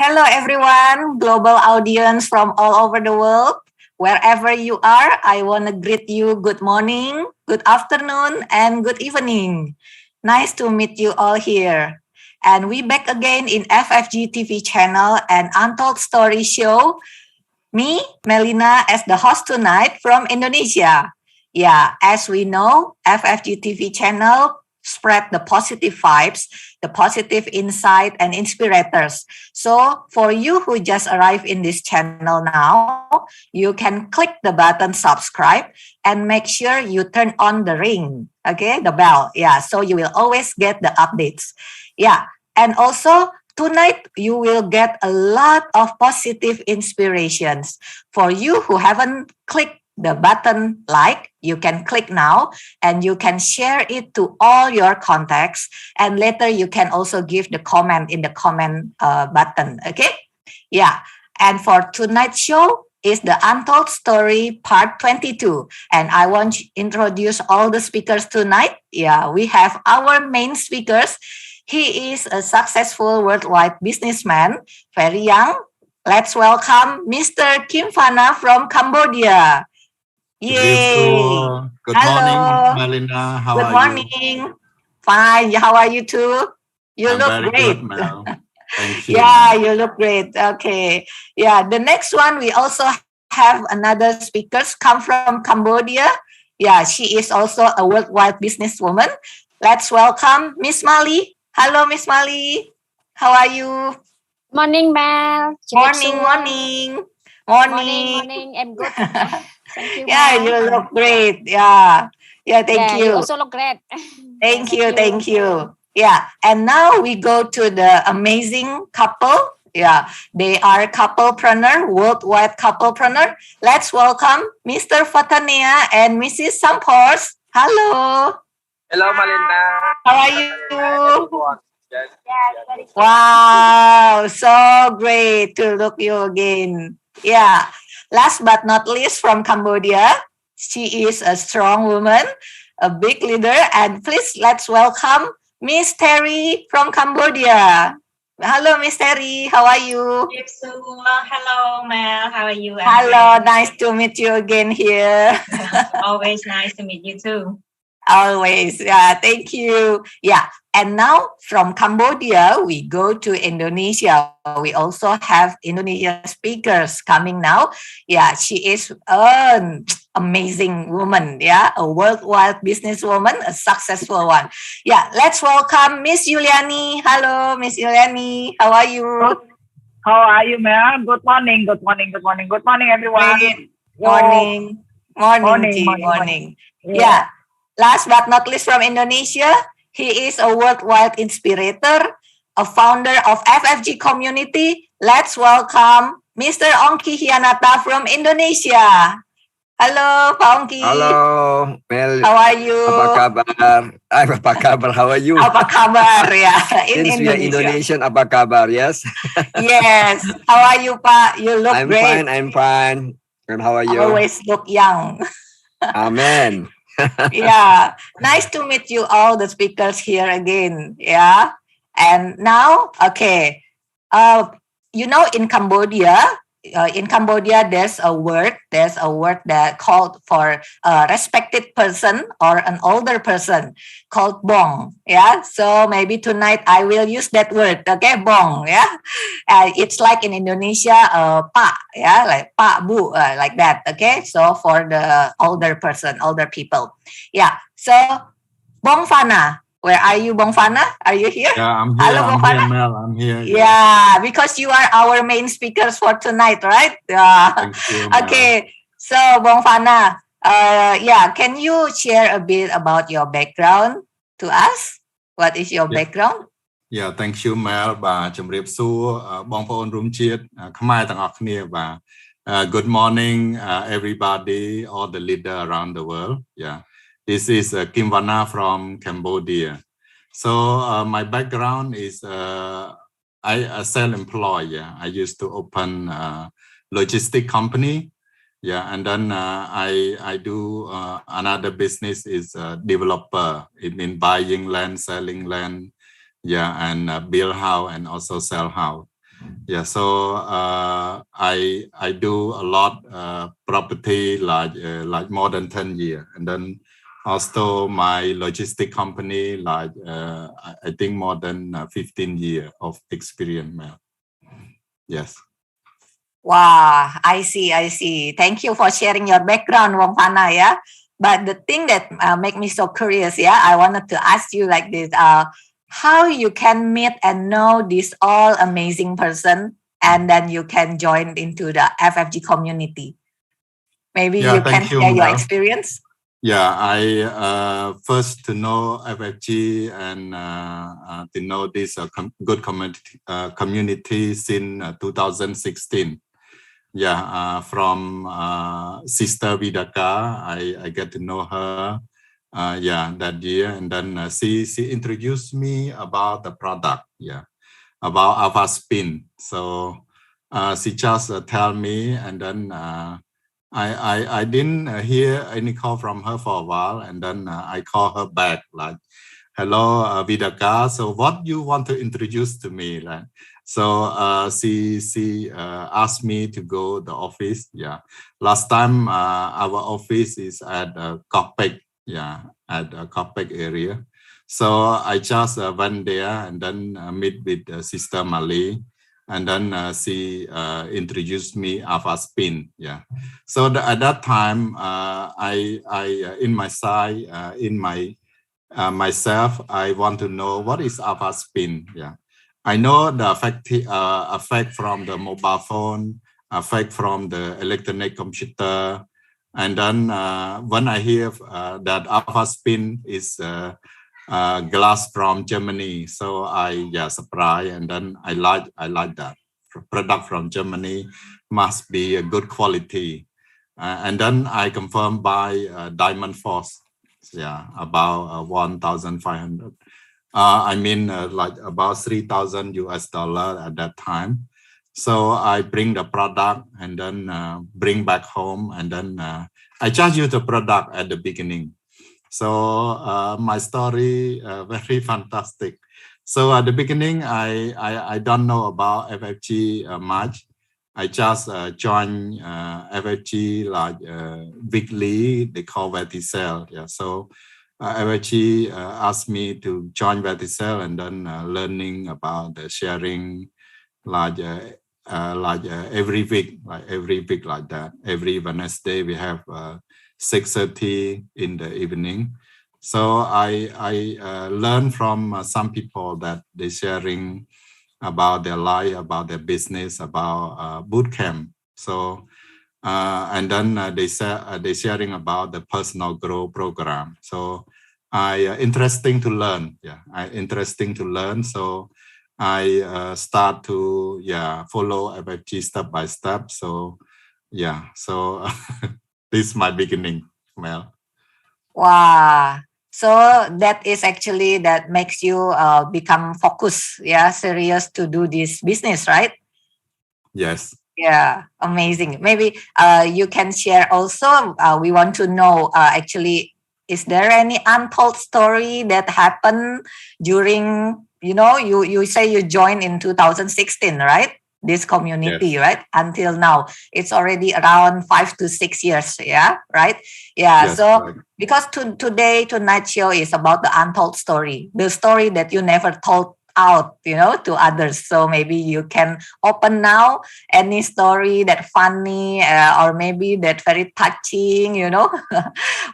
Hello, everyone, global audience from all over the world. Wherever you are, I want to greet you good morning, good afternoon, and good evening. Nice to meet you all here. And we back again in FFG TV channel and Untold Story Show. Me, Melina, as the host tonight from Indonesia. Yeah, as we know, FFG TV channel spread the positive vibes, the positive insight and inspirators. So for you who just arrived in this channel now, you can click the button subscribe and make sure you turn on the ring, okay, the bell. Yeah, so you will always get the updates. Yeah, and also tonight you will get a lot of positive inspirations. For you who haven't clicked the button like, you can click now and you can share it to all your contacts. And later you can also give the comment in the comment button. Okay. Yeah. And for tonight's show is the Untold Story Part 22. And I want to introduce all the speakers tonight. Yeah, we have our main speakers. He is a successful worldwide businessman, very young. Let's welcome Mr. Kim Fana from Cambodia. Yay! Good Hello. morning, Melina. How Good are morning. Fine. How are you too? You I'm look very great. good, Mel. Thank you. Yeah, you look great. Okay. Yeah, the next one we also have another speakers come from Cambodia. Yeah, she is also a worldwide businesswoman. Let's welcome Miss Mali. Hello, Miss Mali. How are you? Morning, Mel. Morning, morning. Morning. I'm good. Thank you, Yeah, Mel. you look great. Yeah. Yeah, thank Yeah, you. you also look great. Thank you. Yeah, and now we go to the amazing couple. Yeah, they are couplepreneur, worldwide couplepreneur. Let's welcome Mr. Fatanea and Mrs. Sampors. Hello. Hello, Melinda. How are you? Yes. Wow, so great to look you again. Yeah. Last but not least, from Cambodia, she is a strong woman, a big leader, and please let's welcome Miss Terry from Cambodia. Hello, Miss Terry. How are you? Hello, Mel. How are you? Hello, nice to meet you again here. Always nice to meet you too. Always. Yeah, thank you. Yeah. And now from Cambodia, we go to Indonesia. We also have Indonesia speakers coming now. Yeah, she is an amazing woman. Yeah, a worldwide businesswoman, a successful one. Yeah, let's welcome Miss Yuliani. Hello, Miss Yuliani. How are you? How are you, Mel? Good morning, everyone. Great. Morning. Yeah. Last but not least from Indonesia, he is a worldwide inspirator, a founder of FFG community. Let's welcome Mr. Ongki Hianata from Indonesia. Hello, Pak Ongki. Halo, Mel. How are you? Apa kabar? Apa kabar? How are you? Apa kabar ya? Since we are Indonesian, apa kabar? Yes. Yes. How are you, Pak? You look great. I'm fine. And how are you? Always look young. Amen. Yeah, nice to meet you all the speakers here again. Yeah, and now, okay, in Cambodia, there's a word that called for a respected person or an older person called bong. Yeah, so maybe tonight I will use that word. Okay, bong. Yeah, it's like in Indonesia, pak. Yeah, like pak bu, like that. Okay, so for the older person, older people. Yeah, so Bong Fana. Where are you, Bong Fana? Are you here? Yeah, I'm here. Hello, Bong Fana. Mel. I'm here. Yeah, because you are our main speakers for tonight, right? Thank you, Mel. Okay, so Bong Fana, can you share a bit about your background to us? What is your background? Yeah, thank you, Mel. បាទជំរាបសួរបងប្អូនរួមជាតិខ្មែរទាំងអស់គ្នាបាទ Good morning, everybody, all the leader around the world. Yeah, this is Kim Vana from Cambodia. So my background is I self-employed. Yeah, I used to open a logistic company. Yeah, and then I do another business is developer. It means buying land, selling land. Yeah, and build house and also sell house. Yeah, so I do a lot property like more than 10 years, and then also my logistic company like I think more than 15 years of experience, Mel. Yes. Wow, I see, I see. Thank you for sharing your background, Wong Pana. Yeah, but the thing that make me so curious, yeah, I wanted to ask you like this: how you can meet and know this all amazing person, and then you can join into the FFG community. Maybe Yeah, you can thank you, share your Mel. experience. Yeah, I first to know FFG and to know this good community since 2016. Yeah, from Sister Vidaka, I get to know her. Yeah, that year, and then she introduced me about the product. Yeah, about Alpha Spin. So she just tell me, and then I didn't hear any call from her for a while, and then I call her back like, hello, Vidaka. So what you want to introduce to me? Like, so she asked me to go to the office. Yeah, last time our office is at Kopek. Yeah, at Kopek area. So I just went there and then meet with Sister Mali. And then she introduced me Alpha Spin. Yeah. So at that time, I in my side, in my myself, I want to know what is Alpha Spin. Yeah. I know the effect from the mobile phone, effect from the electronic computer. And then when I hear that Alpha Spin is glass from Germany, so I surprised, and then I like that product from Germany must be a good quality, and then I confirmed by Diamond Force, yeah, about 1,500. I mean like about 3,000 US dollar at that time. So I bring the product and then bring back home, and then I charge you the product at the beginning. So my story very fantastic. So at the beginning, I don't know about FFG much. I just joined FFG like weekly. They call Verticell. Yeah. So FFG asked me to join Verticell, and then learning about the sharing like every week like that. Every Wednesday we have 6:30 in the evening. So I learn from some people that they sharing about their life, about their business, about boot camp. So and then they sharing about the personal growth program. So interesting to learn. Yeah, interesting to learn. So I start to follow FFG step by step. So yeah, so this is my beginning, Mel. Wow. So that is actually that makes you become focused, yeah, serious to do this business, right? Yes. Yeah, amazing. Maybe you can share also. We want to know actually, is there any untold story that happened during, you say you joined in 2016, right? This community, Yes. right? Until now, it's already around 5 to 6 years. Yeah, right? Yeah. Yes, So right. because tonight's show is about the untold story, the story that you never told out, to others. So maybe you can open now any story that funny or maybe that very touching,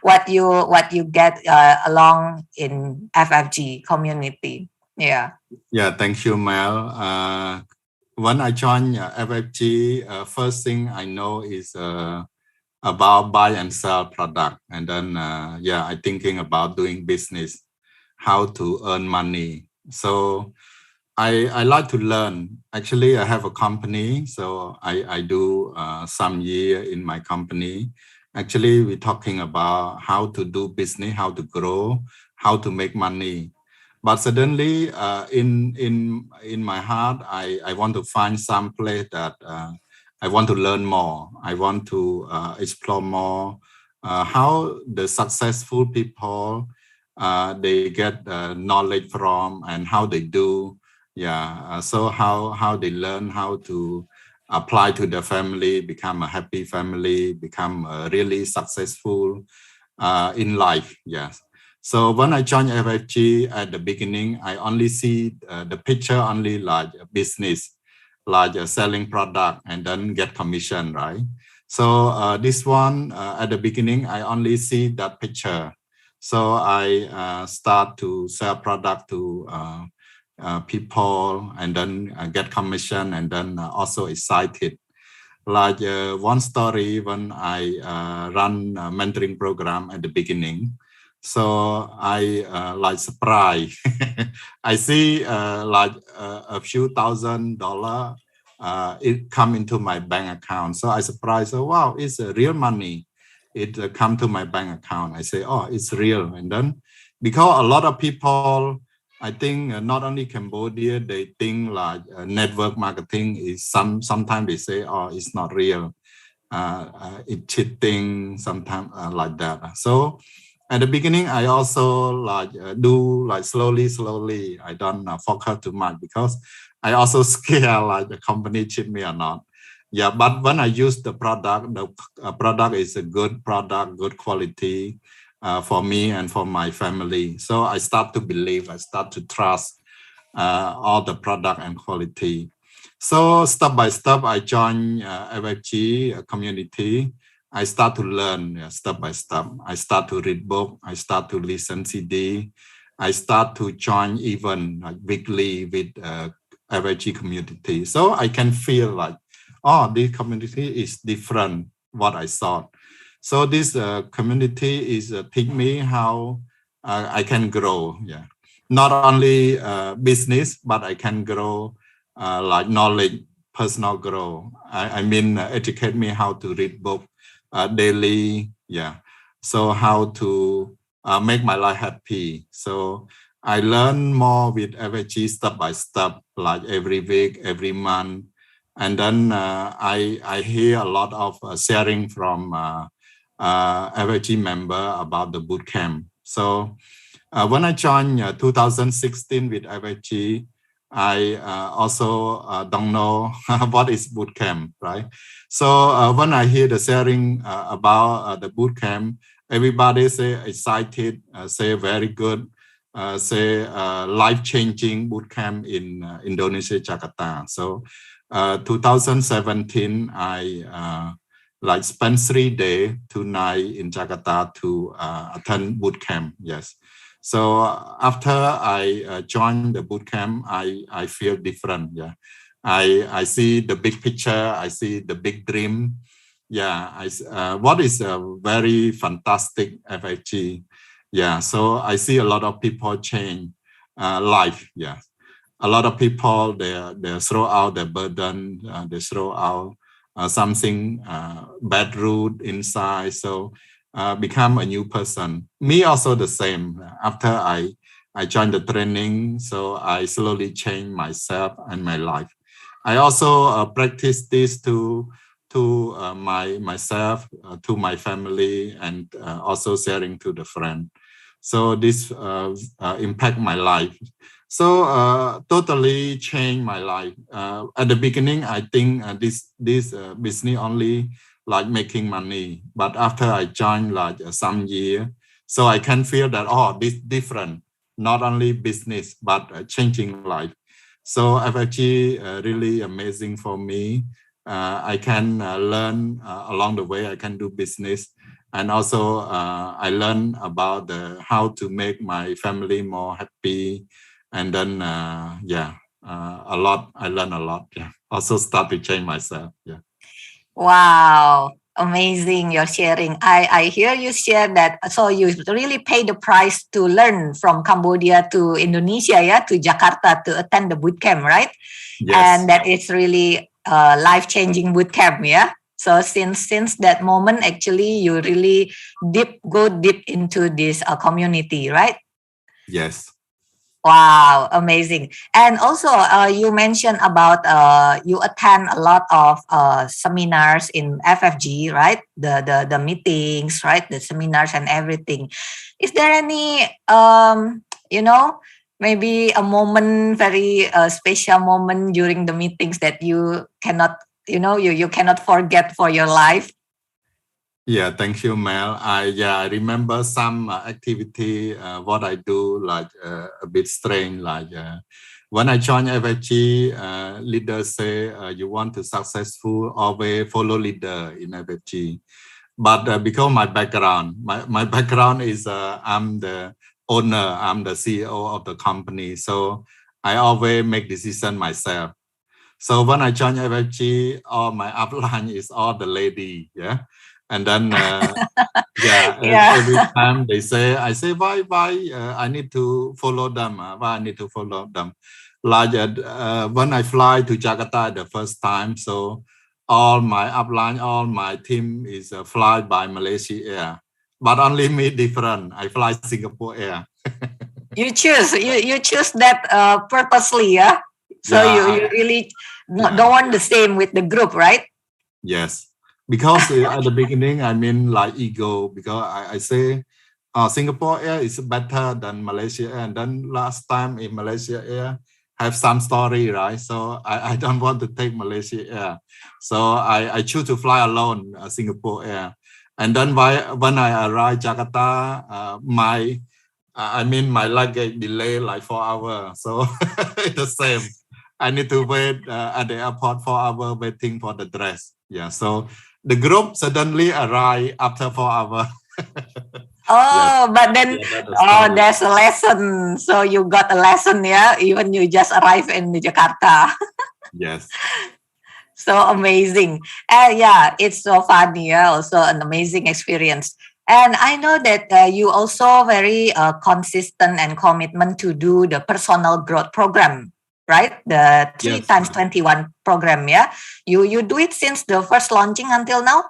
what you get along in FFG community. Yeah. Yeah, thank you, Mel. When I joined FFG, first thing I know is about buy and sell product. And then, I thinking about doing business, how to earn money. So I like to learn. Actually, I have a company, so I do some year in my company. Actually, we're talking about how to do business, how to grow, how to make money. But suddenly, in my heart, I want to find some place that I want to learn more. I want to explore more how the successful people they get knowledge from and how they do. Yeah. So how they learn how to apply to the family, become a happy family, become really successful in life. Yes. So when I joined FFG at the beginning, I only see the picture only like a business, like selling product and then get commission, right? So this one at the beginning, I only see that picture. So I start to sell product to people and then get commission and then also excited. Like one story when I run a mentoring program at the beginning. So I like surprise. I see like a few $1,000 it come into my bank account. So I surprised, oh, wow, it's real money. It come to my bank account. I say, oh, it's real. And then because a lot of people, I think not only Cambodia, they think like network marketing is sometimes they say, oh, it's not real. It's cheating sometimes like that. So at the beginning, I also like do like slowly. I don't focus too much because I also scared like the company cheat me or not. Yeah, but when I use the product is a good product, good quality for me and for my family. So I start to believe, I start to trust all the product and quality. So step by step, I join FFG community. I start to learn step by step. I start to read book. I start to listen CD. I start to join even like weekly with FFG community. So I can feel like, oh, this community is different what I thought. So this community is teach me how I can grow. Yeah, not only business, but I can grow like knowledge, personal growth. I mean, educate me how to read book daily. Yeah, so how to make my life happy. So I learn more with FFG step by step, like every week, every month. And then I hear a lot of sharing from FFG member about the bootcamp. So when I joined 2016 with FFG, I also don't know what is bootcamp, right? So when I hear the sharing about the bootcamp, everybody say excited, say very good, say life-changing bootcamp in Indonesia, Jakarta. So 2017, I like spent 3 days, 2 nights in Jakarta to attend bootcamp. Yes. So after I joined the bootcamp, I feel different. Yeah, I see the big picture. I see the big dream. Yeah, what is a very fantastic FFG. Yeah, so I see a lot of people change life. Yeah, a lot of people they throw out their burden. They throw out something bad root inside. So become a new person. Me also the same. After I joined the training, so I slowly changed myself and my life. I also practice this to myself, to my family, and also sharing to the friend. So this impact my life. So totally changed my life. At the beginning, I think this business only like making money, but after I joined like some year, so I can feel that this different, not only business but changing life. So FFG really amazing for me. I can learn along the way. I can do business, and also I learn about how to make my family more happy. And then a lot. I learn a lot. Yeah. Also start to change myself. Yeah. Wow, amazing your sharing. I hear you share that. So you really pay the price to learn from Cambodia to Indonesia, yeah, to Jakarta to attend the bootcamp, right? Yes. And that is really a life-changing bootcamp, yeah. So since that moment, actually, you really go deep into this community, right? Yes. Wow, amazing. And also, you mentioned about you attend a lot of seminars in FFG, right? The meetings, right? The seminars and everything. Is there any maybe a moment, very special moment during the meetings that you cannot, you cannot forget for your life. Yeah, thank you, Mel. I remember some activity, what I do, like a bit strange, like when I join FFG, leaders say you want to successful, always follow leader in FFG. But because my background is I'm the owner, I'm the CEO of the company, so I always make decision myself. So when I join FFG, all my upline is all the lady, yeah. And then every time they say, I say why I need to follow them. Why I need to follow them? Like when I fly to Jakarta the first time, so all my upline, all my team is fly by Malaysia Air, but only me different. I fly Singapore Air. You choose that purposely, yeah. So you really don't want the same with the group, right? Yes. Because at the beginning, I mean like ego, because I say Singapore Air is better than Malaysia Air. And then last time in Malaysia Air have some story, right? So I don't want to take Malaysia Air. So I choose to fly alone Singapore Air. And then when I arrive Jakarta, my luggage delay like 4 hours. So it's the same. I need to wait at the airport 4 hours waiting for the dress. Yeah, so the group suddenly arrived after 4 hours. Oh, yes. But then there's a lesson. So you got a lesson, yeah, even you just arrived in Jakarta. Yes. So amazing. And yeah, it's so funny. Yeah, also an amazing experience. And I know that you also very consistent and commitment to do the personal growth program, right? The 3x21 program, yeah? You do it since the first launching until now?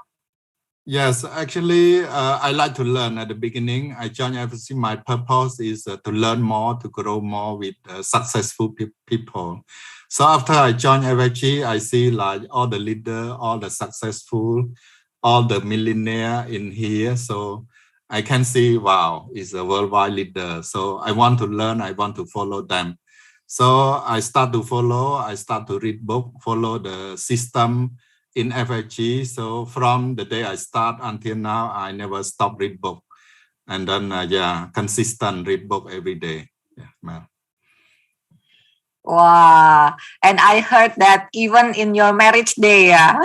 Yes, actually, I like to learn at the beginning. I joined FFG. My purpose is to learn more, to grow more with successful people. So after I joined FFG, I see like all the leader, all the successful, all the millionaire in here. So I can see, wow, it's a worldwide leader. So I want to learn, I want to follow them. So I start to follow, I start to read book, follow the system in FFG. So from the day I start until now, I never stop read book. And then, consistent read book every day. Yeah, wow. And I heard that even in your marriage day, yeah.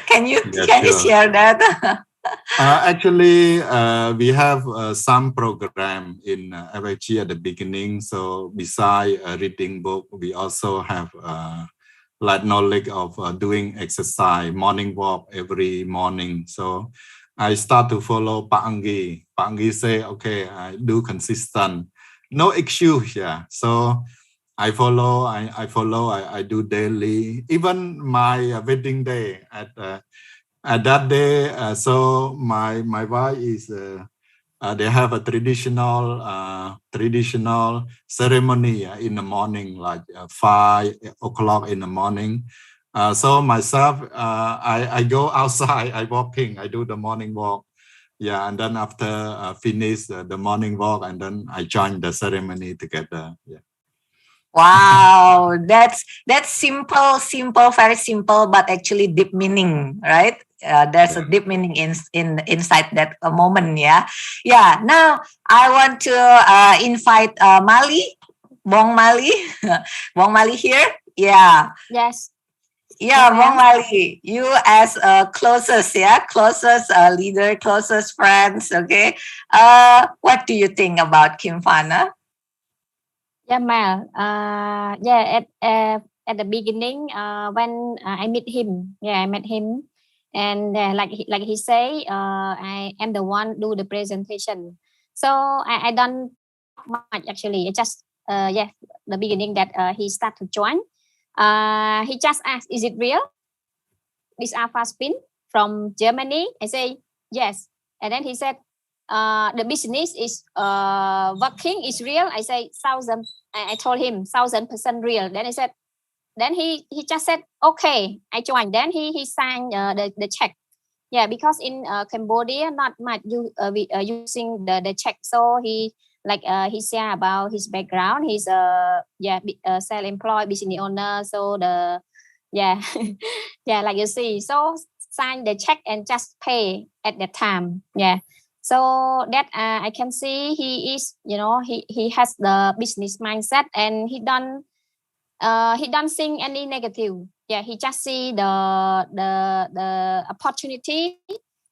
Can you share that? Actually, we have some program in FFG at the beginning. So besides reading book, we also have like knowledge of doing exercise, morning walk every morning. So I start to follow Pak Anggi. Pak Anggi say, okay, I do consistent, no excuse. Yeah. So I follow, I do daily. Even my wedding day at that day, so my wife is they have a traditional ceremony in the morning, like 5 o'clock in the morning. So myself, I go outside, I walking, I do the morning walk. Yeah, and then after finish the morning walk, and then I join the ceremony together. Yeah. Wow, that's simple, very simple, but actually deep meaning, right? There's a deep meaning inside that moment, yeah. Yeah. Now I want to invite Mali, Bong Mali, Bong Mali here. Yeah. Yes. Yeah, Bong Mali, you as closest leader, closest friends. Okay. What do you think about Kim Phan? Yeah, Mel. At the beginning, when I met him, and like he say, I am the one do the presentation. So I don't much actually. It just the beginning that he start to join. He just asked, "Is it real? This Alpha Spin from Germany?" I say yes, and then he said, the business is working, is real. I say 1,000. I told him 1,000% real. Then he just said okay, I joined. Then he signed the check. Yeah, because in Cambodia not much using the check, so he like he share about his background. He's self-employed business owner. So yeah, like you see, so sign the check and just pay at that time. Yeah. So that I can see he is, he has the business mindset, and he don't think any negative. Yeah, he just see the opportunity,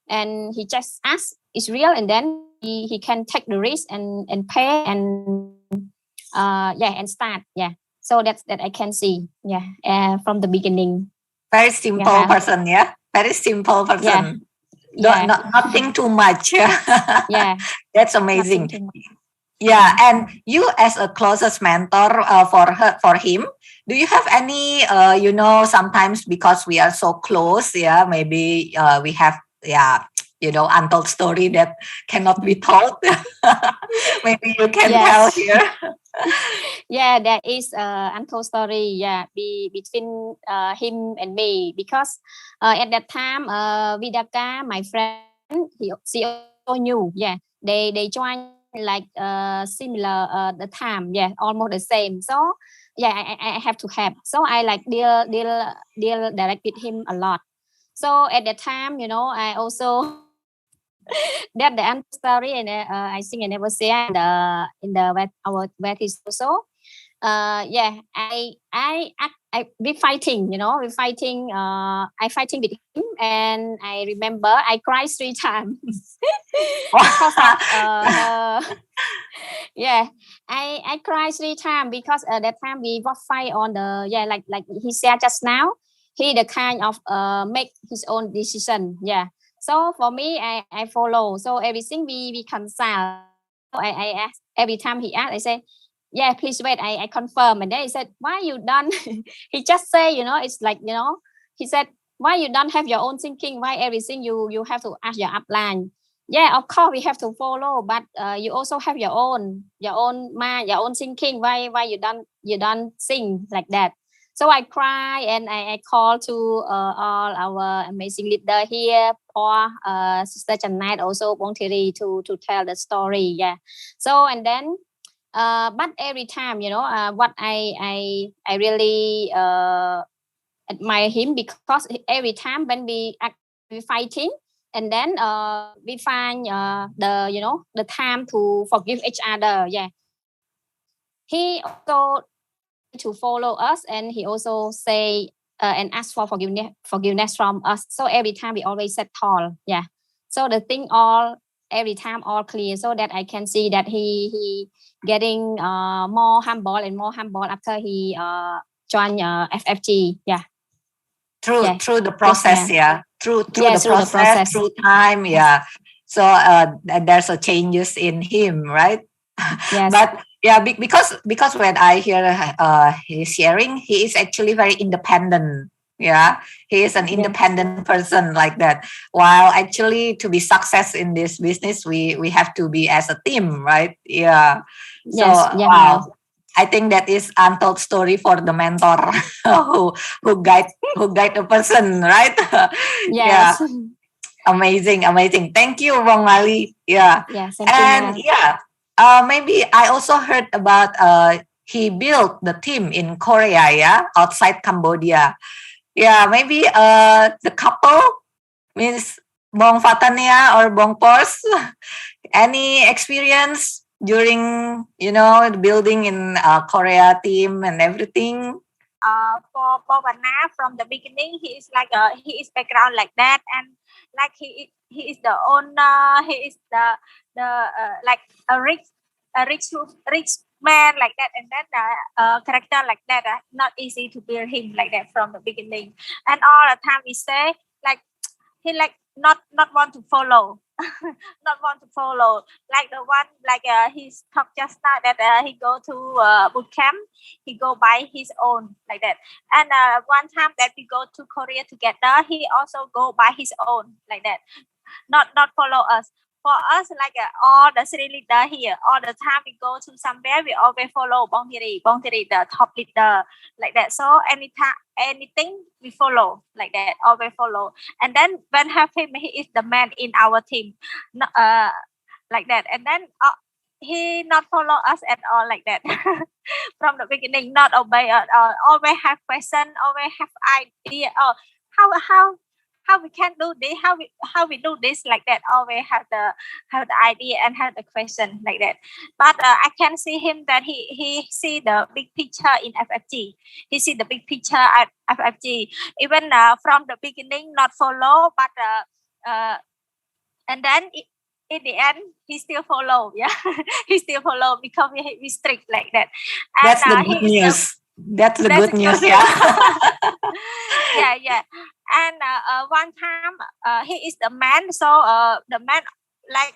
and he just asks it's real, and then he can take the risk and pay and and start. Yeah. So that I can see. Yeah. From the beginning. Very simple person. Yeah. Very simple person. Yeah. Nothing too much. Yeah. That's amazing. Yeah, and you as a closest mentor for him, do you have any sometimes because we are so close, maybe we have untold story that cannot be told. Maybe you can tell here. Yeah, there is untold story. Yeah, between him and me, because at that time, Vidaka, my friend, she also knew. Yeah, they joined like similar the time. Yeah, almost the same. So yeah, I have to help. So I like deal direct with him a lot. So at that time, I also that the end story, and I think I never say in the where is also. We fighting, we fighting. I fighting with him, and I remember I cried 3 times because of, yeah, I cried 3 times because at that time we was fight on the like he said just now. He the kind of make his own decision. Yeah. So for me, I follow. So everything we cancel. So I ask every time he asked, I say, yeah, please wait. I confirm. And then he said, why you don't? He just say, it's like, he said, why you don't have your own thinking? Why everything you have to ask your upline? Yeah, of course we have to follow, but you also have your own mind, your own thinking. Why you don't think like that? So I cry, and I call to all our amazing leader here, Paul, Sister Chanait, also Bong Thierry, to tell the story. Yeah. So and then, but every time, what I really admire him, because every time when we fighting, and then we find the time to forgive each other. Yeah. He also to follow us, and he also say and ask for forgiveness from us. So every time we always set tall. Yeah. So the thing all every time all clear, so that I can see that he getting more humble and more humble after he joined FFG. Yeah. Through the process. Through the process, through time. Yeah. So there's a changes in him, right? Yes. But yeah, because when I hear his sharing, he is actually very independent. Yeah, he is an independent person like that. While actually to be success in this business, we have to be as a team, right? Yeah. So wow, I think that is untold story for the mentor who guide a person, right? Yes. Yeah. Amazing. Thank you, Bong Mali. Yeah. Yes. And yeah. Maybe I also heard about he built the team in Korea, outside Cambodia. Yeah, maybe the couple means Bong Fatania or Bong Pors. Any experience during the building in Korea team and everything? For Bovana, from the beginning, he is like he is background like that, and like he is the owner. He is the like a rich man like that, and then character like that. Not easy to build him like that from the beginning, and all the time we say like he like not want to follow. Not want to follow like the one like he talked just now that he go to boot camp, he go by his own like that, and one time that we go to Korea together, he also go by his own like that, not follow us. For us, like all the three leader here, all the time we go to somewhere, we always follow Bong Thierry, the top leader, like that. So anything we follow, like that, always follow. And then when have him, he is the man in our team, like that. And then he not follow us at all like that. From the beginning, not obey at all. Always have question, always have idea. Oh, how we can do this, how we do this like that. Always have the idea and have the question like that. But I can see him that he see the big picture in FFG. He see the big picture at FFG. Even from the beginning, not follow, but and then in the end, he still follow. Yeah, he still follow because we strict like that. And, That's the good news. That's the good news, yeah. Yeah. And one time, he is the man, so the man like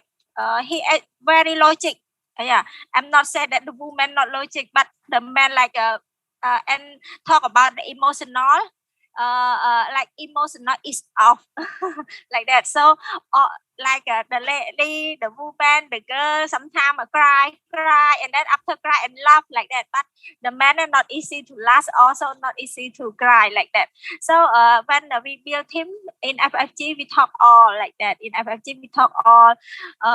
he very logic. Yeah, I'm not saying that the woman not logic, but the man like and talk about the emotional. Like emotional is off like that. So like the lady, the woman, the girl sometimes cry, and then after cry and laugh like that. But the man is not easy to laugh, also not easy to cry like that. So when we build him in FFG, we talk all like that. In FFG, we talk all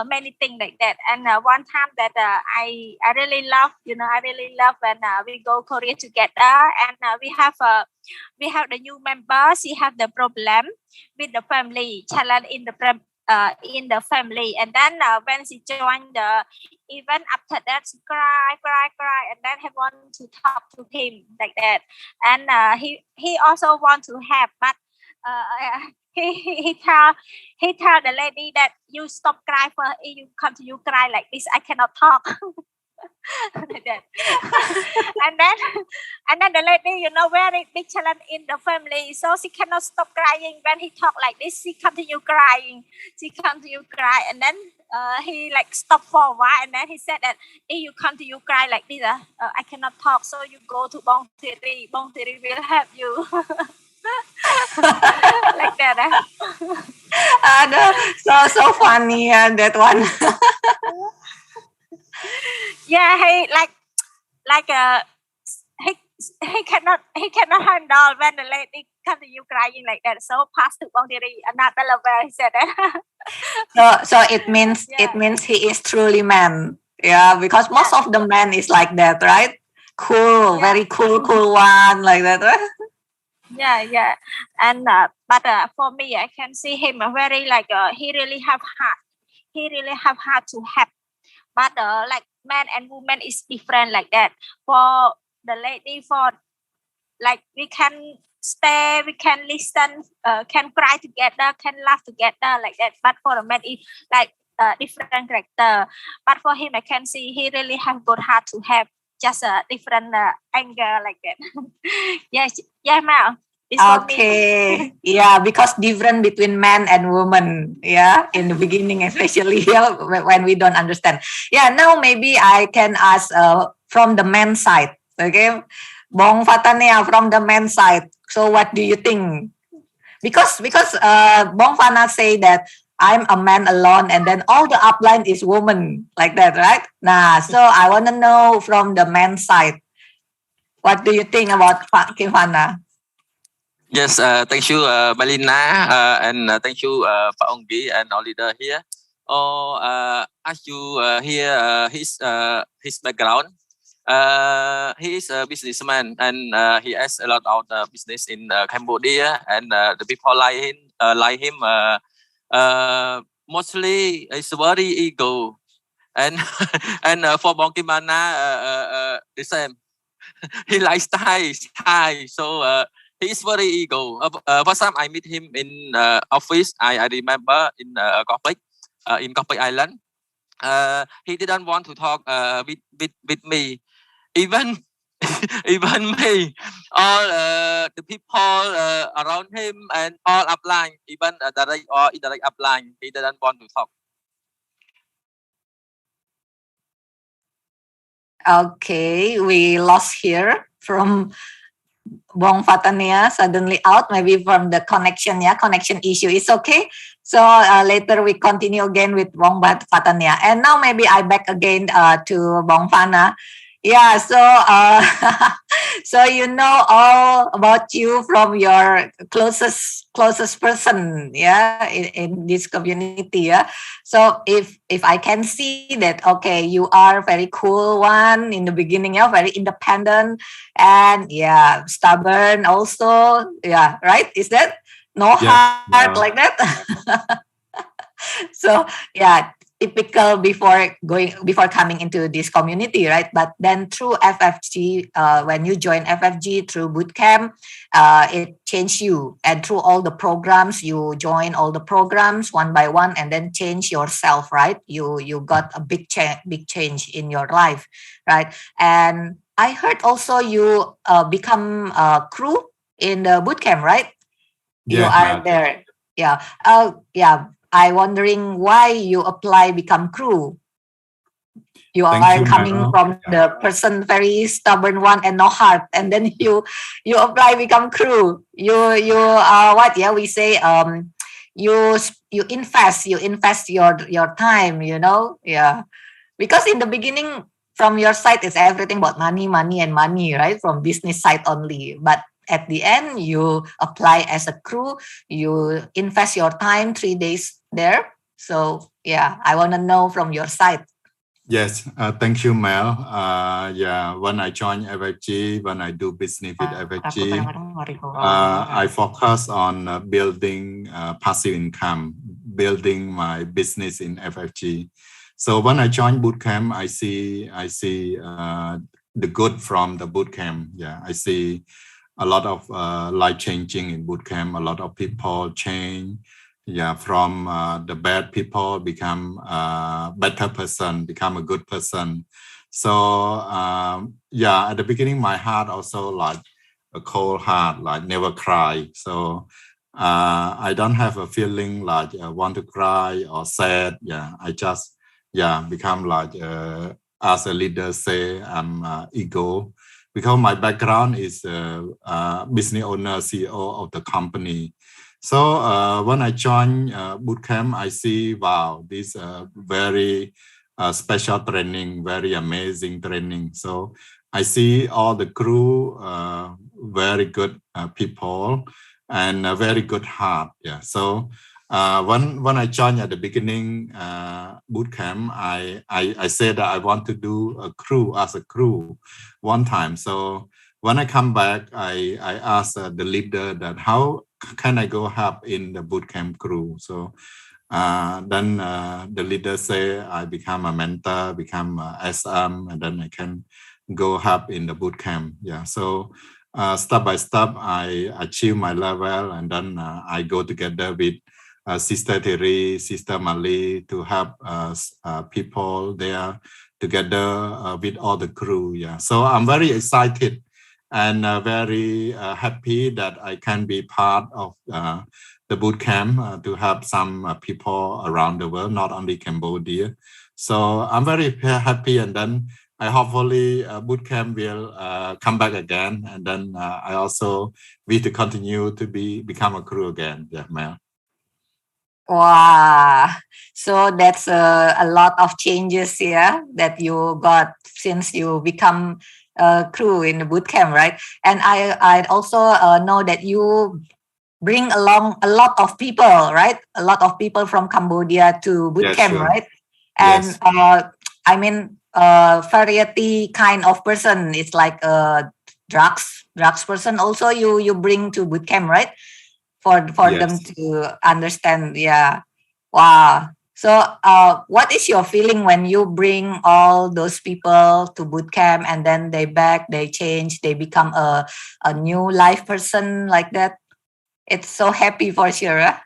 many things like that. And one time that I really love, I really love when we go Korea together, and we have the new members. We have the problem with the family, challenge in the family, and then when she joined the event, after that she cry, and then he want to talk to him like that, and he also want to help, but he tell the lady that you stop cry for you come to you cry like this, I cannot talk. Like that. and then the lady, very big challenge in the family, so she cannot stop crying. When he talk like this, she continue crying, and then he like stop for a while, and then he said that if you continue cry like this, I cannot talk, so you go to Bong Thierry will help you. Like that. So funny, that one. Yeah, he he cannot handle when the lady come to you crying like that. So pass to Bong Thierry, another level. He said that. So it means he is truly man. Yeah, because most of the men is like that, right? Cool, very cool one like that, right? Yeah. And but for me, I can see him very like he really have heart. He really have heart to help. But like man and woman is different like that. For the lady, for like we can stay, we can listen, can cry together, can laugh together like that. But for the man, it's like different character. But for him, I can see he really have good heart to have just a different anger like that. Yes, Mal. Okay, yeah, because different between man and woman, yeah, in the beginning, especially when we don't understand. Yeah, now maybe I can ask from the man side, okay, Bong Fatania from the man side. So what do you think? Because Bong Fana say that I'm a man alone, and then all the upline is woman like that, right? Nah, so I want to know from the man side, what do you think about Kim Fana? Yes, thank you, Malina, and thank you, Pak Onggi and our leader here. As you hear his background, he is a businessman, and he has a lot of business in Cambodia, and the people like him. Mostly it's very ego, and for Bong Kim Fana, the same. He likes Thai, so. He is very ego. First time I meet him in office, I remember in Kopek Island. He didn't want to talk with me. Even me, all the people around him and all upline, even direct or indirect upline, he didn't want to talk. Okay, we lost here from Bong Fatania suddenly out, maybe from the connection issue. It's okay. So later we continue again with Bong Fatania. And now maybe I back again to Bong Fana. Yeah, so so you know all about you from your closest person, yeah, in this community, yeah. So if I can see that, okay, you are very cool one in the beginning, yeah, very independent and yeah, stubborn also, yeah, right? Is that no Yes, heart like that? So yeah, typical before coming into this community, right? But then through FFG, when you join FFG through bootcamp, it changed you, and through all the programs you join all the programs one by one and then change yourself, right? You got a big change in your life, right? And I heard also you become a crew in the bootcamp, right? You yes, are Mel. there. Yeah. Yeah. I wondering why you apply become crew. You Thank are you, coming Mel. from the person very stubborn one and no heart, and then you apply become crew. You what? Yeah, we say you invest your time. You know, yeah, because in the beginning from your side it's everything about money, and money, right? From business side only, but at the end you apply as a crew, you invest your time 3 days there. So yeah, I want to know from your side. Yes, thank you, Mel. Yeah, when I joined FFG, when I do business with FFG, I focus on building passive income, building my business in FFG. So when I joined bootcamp, I see the good from the bootcamp. Yeah, I see a lot of life changing in bootcamp. A lot of people change. Yeah, from the bad people become a better person, become a good person. So yeah, at the beginning, my heart also like a cold heart, like never cry. So I don't have a feeling like want to cry or sad. Yeah, I just become like as a leader say I'm ego, because my background is business owner, CEO of the company. So when I joined bootcamp, I see, wow, this very special training, very amazing training. So I see all the crew, very good people and a very good heart. Yeah. So when I joined at the beginning bootcamp, I said that I want to do a crew as a crew one time. So when I come back, I asked the leader that how can I go help in the bootcamp crew? So then the leader say I become a mentor, become a SM, and then I can go help in the bootcamp. Yeah. So step by step, I achieve my level, and then I go together with Sister Thierry, Sister Mali to help people there together with all the crew. Yeah. So I'm very excited and very happy that I can be part of the bootcamp to help some people around the world, not only Cambodia. So I'm very happy, and then I hopefully bootcamp will come back again, and then I also wish to continue to become a crew again. Yeah, Mel. Wow. So that's a lot of changes here that you got since you become a crew in the bootcamp, right? And I also know that you bring along a lot of people, right? A lot of people from Cambodia to bootcamp, sure. right? And Yes. I mean, variety kind of person. It's like a drugs person. Also, you bring to bootcamp, right? For them Yes. to understand. Yeah. Wow. So what is your feeling when you bring all those people to bootcamp and then they change, they become a new life person like that? It's so happy for sure. Huh?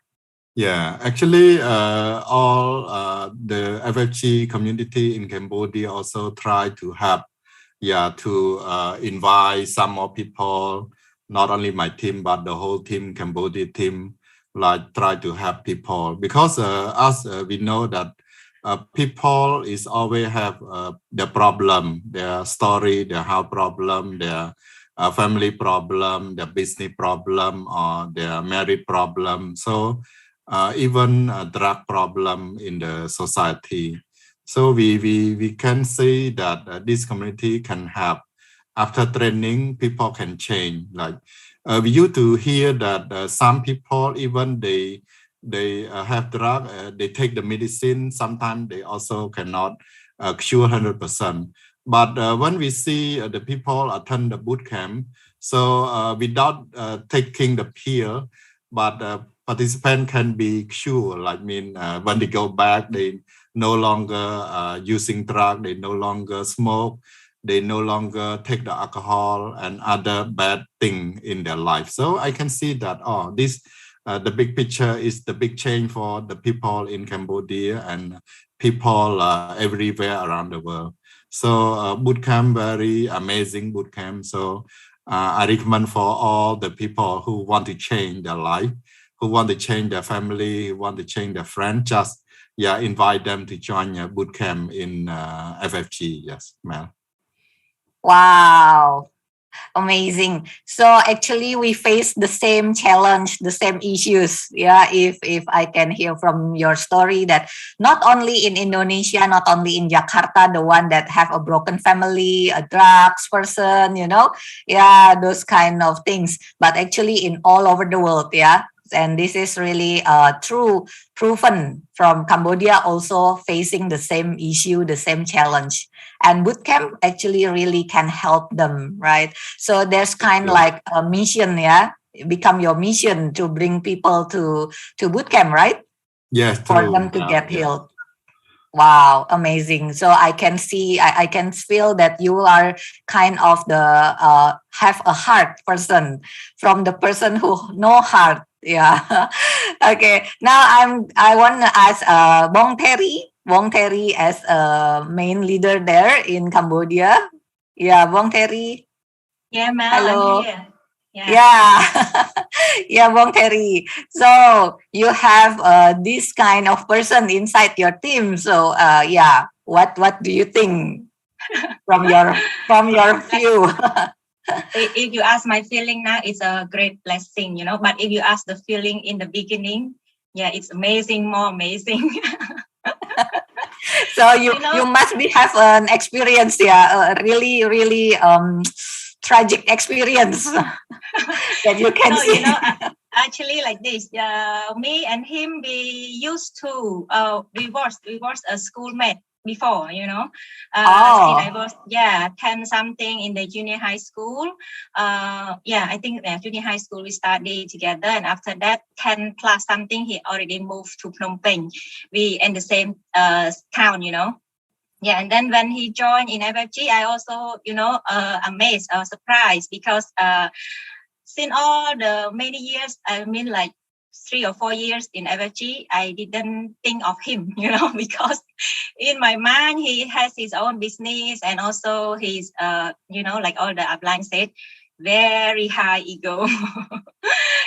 Yeah, actually, all the FFG community in Cambodia also try to help, to invite some more people, not only my team, but the whole team, Cambodia team, like try to help people. Because as we know that people is always have their problem, their story, their health problem, their family problem, their business problem, or their marriage problem. So even a drug problem in the society. So we can say that this community can help. After training, people can change. Like we used to hear that some people, even they have drug, they take the medicine. Sometimes they also cannot cure 100%. But when we see the people attend the boot camp, so without taking the pill, but participant can be cured. Like when they go back, they no longer using drug, they no longer smoke, they no longer take the alcohol and other bad thing in their life. So I can see that this the big picture is the big change for the people in Cambodia and people everywhere around the world. So bootcamp, very amazing bootcamp. So I recommend for all the people who want to change their life, who want to change their family, who want to change their friends, just invite them to join a bootcamp in FFG. Yes, Mel. Wow. Amazing. So actually we face the same challenge, the same issues. Yeah, if I can hear from your story that not only in Indonesia, not only in Jakarta, the one that have a broken family, a drugs person, those kind of things, but actually in all over the world. And this is really true, proven from Cambodia also facing the same issue, the same challenge. And bootcamp actually really can help them, right? So there's kind of like a mission, become your mission to bring people to bootcamp, right? Yes, for them to get healed. Wow, amazing. So I can see, I can feel that you are kind of the have a heart person from the person who no heart. Yeah. Okay. Now I want to ask Bong Terry as a main leader there in Cambodia. Yeah, Bong Terry. Yeah, Mel, Hello. I'm here. Yeah, Bong Terry. So you have this kind of person inside your team. So what do you think from your view? If you ask my feeling now, it's a great blessing, But if you ask the feeling in the beginning, it's amazing, more amazing. So you must have an experience, really, really tragic experience that you can see. Actually like this, me and him, we used to we was a schoolmate before, since I was 10 something in the junior high school. I think junior high school we studied together, and after that 10 plus something he already moved to Phnom Penh. We in the same town, and then when he joined in FFG, I also, amazed or surprised because since all the many years, like 3 or 4 years in FFG, I didn't think of him, because in my mind, he has his own business and also he's, like all the upline said, very high ego.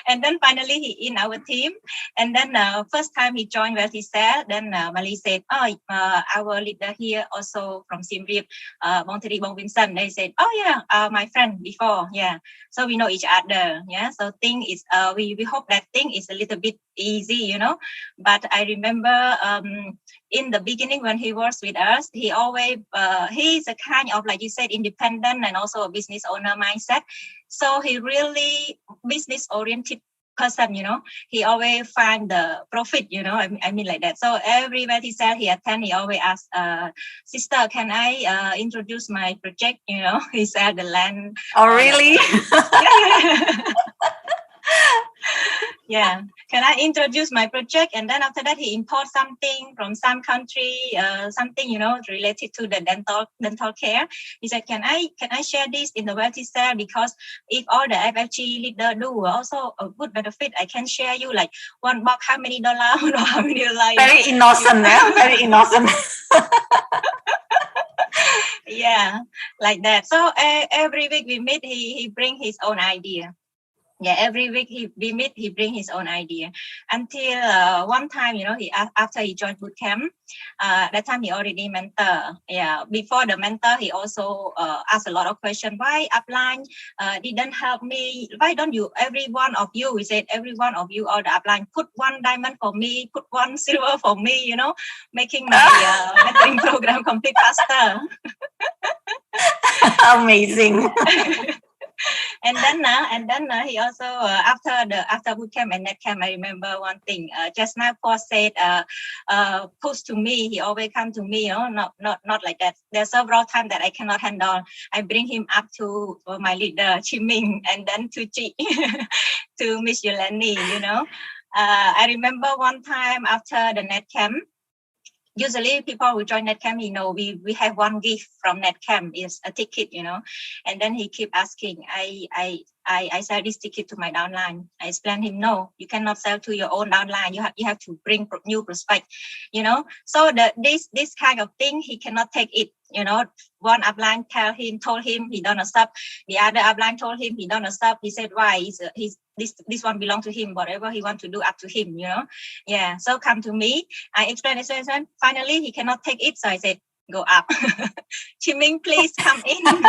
And then finally he in our team. And then first time he joined Verticell, then Mali said, our leader here also from Siem Reap, Bong Terry, Bong Vincent. They said, my friend before. So we know each other. So thing is, we hope that thing is a little bit easy, But I remember in the beginning when he was with us, he always, he's a kind of, like you said, independent and also a business owner mindset. So he really business oriented person, he always find the profit, I mean like that. So everywhere he said he attend, he always ask, sister, can I introduce my project? He said the land. Oh, really? Can I introduce my project? And then after that, he import something from some country, something, related to the dental care. He said, can I share this in the Verticell? Because if all the FFG leader do also a good benefit, I can share you like one box, how many dollars, how many dollars. Very innocent, very innocent. Like that. So every week we meet, he bring his own idea. Yeah, every week we meet, he bring his own idea. Until one time, you know, after he joined boot camp, that time he already mentor. Yeah, before the mentor, he also asked a lot of questions. Why upline didn't help me? Why don't you? Every one of you, he said, every one of you, all the upline, put one diamond for me, put one silver for me. You know, making my mentoring program complete faster. Amazing. And then he also after boot camp and net camp, I remember one thing. Just now Paul said push to me. He always come to me. Not like that. There's several times that I cannot handle. I bring him up to my leader Chi Ming, and then to Chi to Miss Yolani. You know, I remember one time after the net camp. Usually people who join NetCamp, you know, we have one gift from NetCamp is a ticket, you know, and then he keep asking, I sell this ticket to my downline. I explain him, no, you cannot sell to your own downline. You have to bring new prospect, you know. So this kind of thing, he cannot take it, you know. One upline told him he don't stop. The other upline told him he don't stop. He said, why? This one belong to him. Whatever he want to do, up to him, you know. Yeah. So come to me. I explain. Finally, he cannot take it. So I said, go up. Chi Ming, please come in.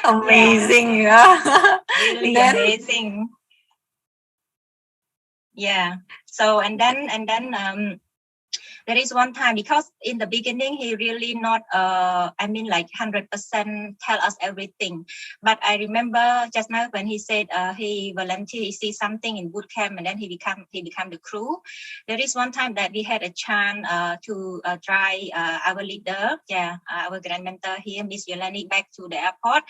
Amazing. Yeah. Really amazing. Yeah. So and then there is one time, because in the beginning he really not like 100% tell us everything. But I remember just now when he said he volunteer, he see something in boot camp, and then he become the crew. There is one time that we had a chance to try our leader, our grand mentor here, Miss Yolani, back to the airport,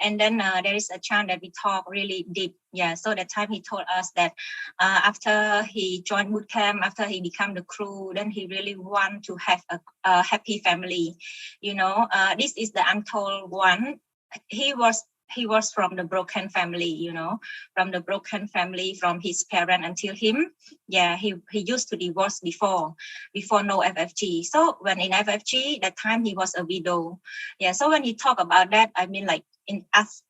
and then there is a chance that we talk really deep. Yeah, so that time he told us that after he joined boot camp, after he become the crew, then he really want to have a happy family. You know, this is the untold one. He was from the broken family, you know, from the broken family, from his parent until him. Yeah, he used to divorce before no FFG. So when in FFG, that time he was a widow. Yeah, so when he talk about that, I mean, like in us,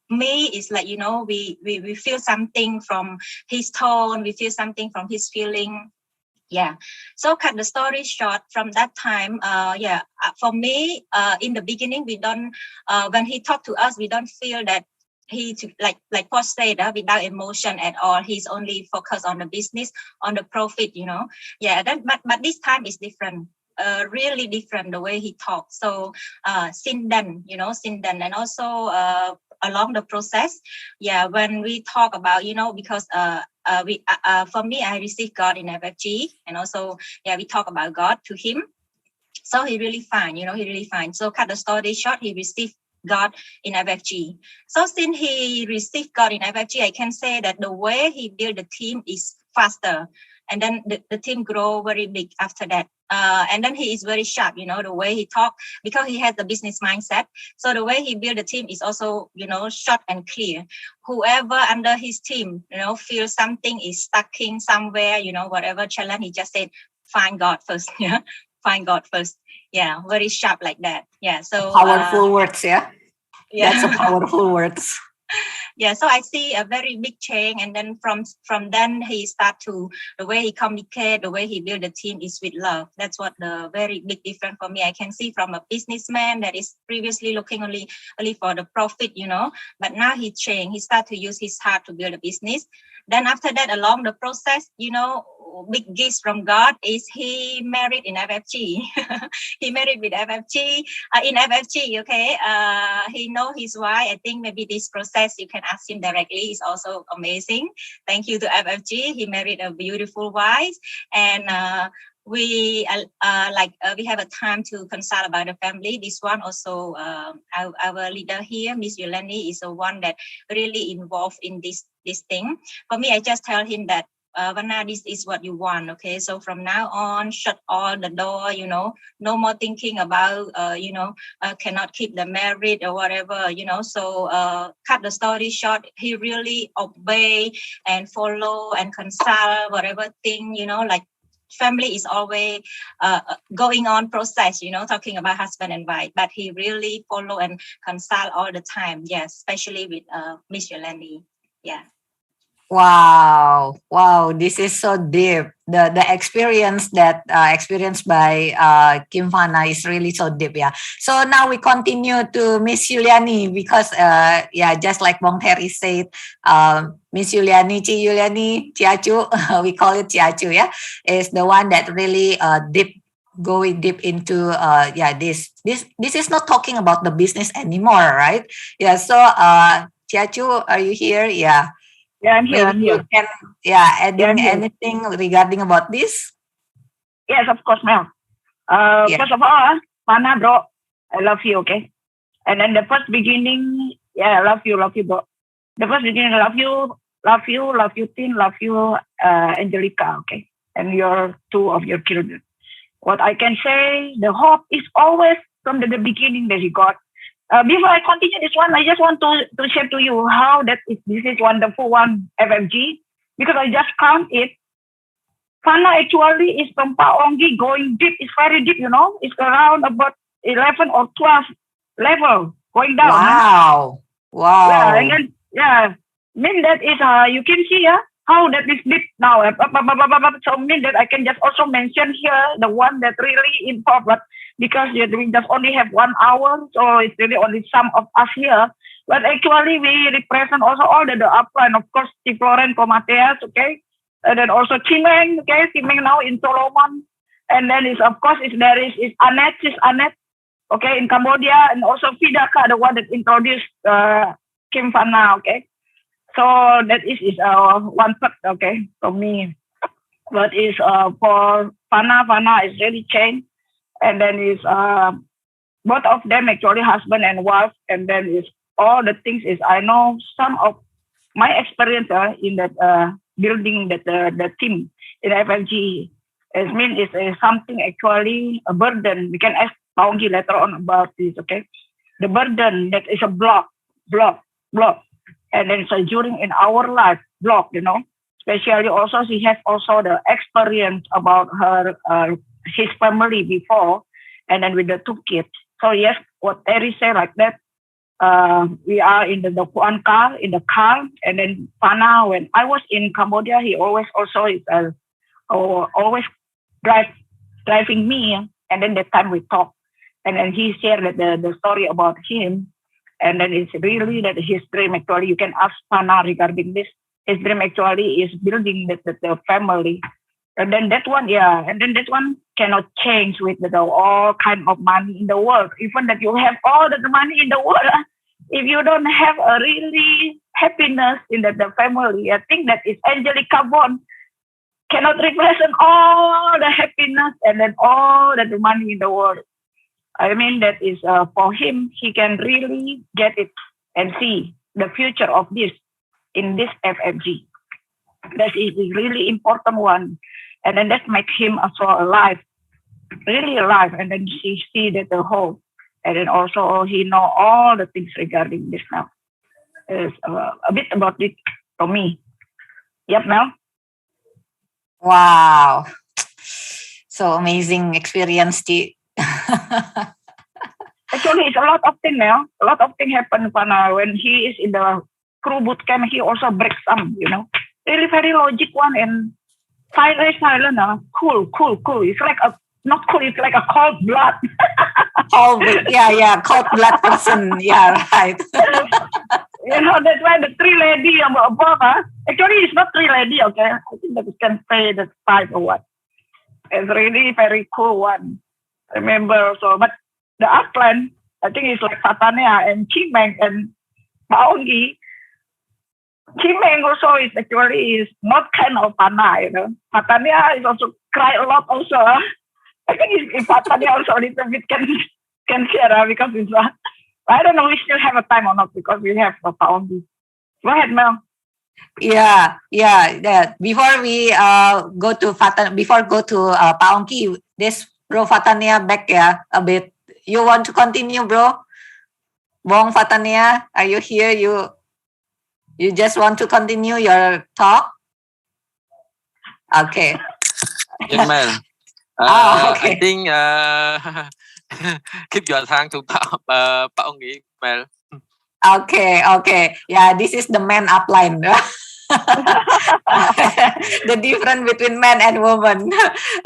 me is like, you know, we feel something from his tone, we feel something from his feeling. Yeah. So cut the story short, from that time, for me, in the beginning, we don't, when he talked to us, we don't feel that he, like Paul said, without emotion at all. He's only focused on the business, on the profit, you know. Yeah. But this time is different. Really different the way he talks. So since then, and also along the process, when we talk about, you know, because for me, I received God in FFG, and also we talk about God to him. So he really fine, you know, he really fine. So cut the story short, he received God in FFG. So since he received God in FFG, I can say that the way he built the team is faster. And then the team grow very big after that. And then he is very sharp, you know, the way he talk, because he has the business mindset. So the way he build the team is also, you know, short and clear. Whoever under his team, you know, feels something is stuck in somewhere, you know, whatever challenge, he just said, find God first. Yeah, find God first. Yeah, very sharp like that. Yeah, so powerful words. Yeah, that's a powerful words. Yeah, so I see a very big change, and then from then he start to, the way he communicate, the way he build the team is with love. That's what the very big difference for me. I can see from a businessman that is previously looking only for the profit, you know, but now he changed. He start to use his heart to build a business. Then after that, along the process, you know, big gift from God is he married in FFG. He married with FFG, in FFG, okay. He know his wife. I think maybe this process, you can ask him directly, is also amazing. Thank you to FFG. He married a beautiful wife, and we have a time to consult about the family. This one also, our leader here, Miss Yolani, is the one that really involved in this thing. For me, I just tell him that, Vanna, this is what you want, okay? So from now on, shut all the door, you know, no more thinking about, cannot keep the marriage or whatever, you know. So cut the story short, he really obey and follow and consult whatever thing, you know, like family is always going on process, you know, talking about husband and wife, but he really follow and consult all the time. Yes, especially with Miss Yolandi. Yeah. Wow, this is so deep. The experience that experienced by Kim Fana is really so deep. Yeah. So now we continue to Miss Yuliani because just like Bong Terry said, Miss Yuliani, Ci Yuliani, Ciacu, we call it Ciacu, yeah, is the one that really going deep into this is not talking about the business anymore, right? Yeah. So Ciacu, are you here? Yeah. Yeah, I'm here. Maybe you can, adding anything regarding about this? Yes, of course, Mel. First of all, Fana, bro, I love you, okay? And then the first beginning, I love you, bro. The first beginning, love you, Tin, love you, Angelica, okay? And your two of your children. What I can say, the hope is always from the beginning that you got. Before I continue this one, I just want to share to you how this is wonderful one FFG, because I just count it. Fana actually is from Pak Onggi going deep. It's very deep, you know. It's around about 11 or 12 level going down. Wow. Yeah, and then, mean that is, you can see how that is deep now. So mean that I can just also mention here the one that really important, because we just only have 1 hour, so it's really only some of us here. But actually, we represent also all the upline, of course, Tifloren, Komateas, okay? And then also Chimeng, okay? Chimeng now in Solomon. And then there is Annette, okay, in Cambodia. And also Fidaka, the one that introduced Kim Fana, okay? So that is one part, okay, for me. But is for Fana is really changed. And then is both of them actually husband and wife. And then is all the things is I know some of my experience in that building that the team in FFG. It means it's something actually a burden. We can ask Paungi later on about this, okay? The burden that is a block. And then so during in our life, block, you know, especially also she has also the experience about his family before, and then with the 2 kids. So yes, what Terry said like that, we are in the Kuan car, and then Fana, when I was in Cambodia, he always also is always driving me, and then that time we talk, and then he shared the story about him, and then it's really that his dream actually, you can ask Fana regarding this, his dream actually is building the family. And then that one, cannot change with all kind of money in the world. Even that you have all the money in the world, if you don't have a really happiness in the family, I think that is Angelica Bond cannot represent all the happiness and then all the money in the world. I mean, that is for him, he can really get it and see the future of this in this FFG. That is a really important one. And then that makes him also alive, really alive. And then he see that the whole, and then also he know all the things regarding this now. It's a bit about it for me. Yep, Mel. Wow, so amazing experience, Ci. Actually, it's a lot of things now. A lot of things happen when he is in the crew boot camp. He also breaks some, you know, really very logic one and very silent. Cool. It's like not cool. It's like a cold blood. Cold blood person. Yeah, right. You know, that's why the 3 lady above. Actually, it's not 3 lady. Okay, I think that we can say that 5 or what. It's really very cool one. I remember also, but the upline, I think it's like Fatanea and Chimeng and Paongi. Chimeng also is actually not kind of Fana, you know. Fatanea is also cry a lot also. I think if Fatanea also a little bit can share because it's I don't know we still have a time or not because we have Paongi. Go ahead, Mel. Yeah. Before we go to Paongi, this Bro Fatanea back a bit. You want to continue, bro? Bong Fatanea, are you here? You just want to continue your talk? Okay. Yes, Mel. Okay. I think keep your tongue to Pak Ongki, Mel. Okay. Yeah, this is the man upline. The difference between man and woman.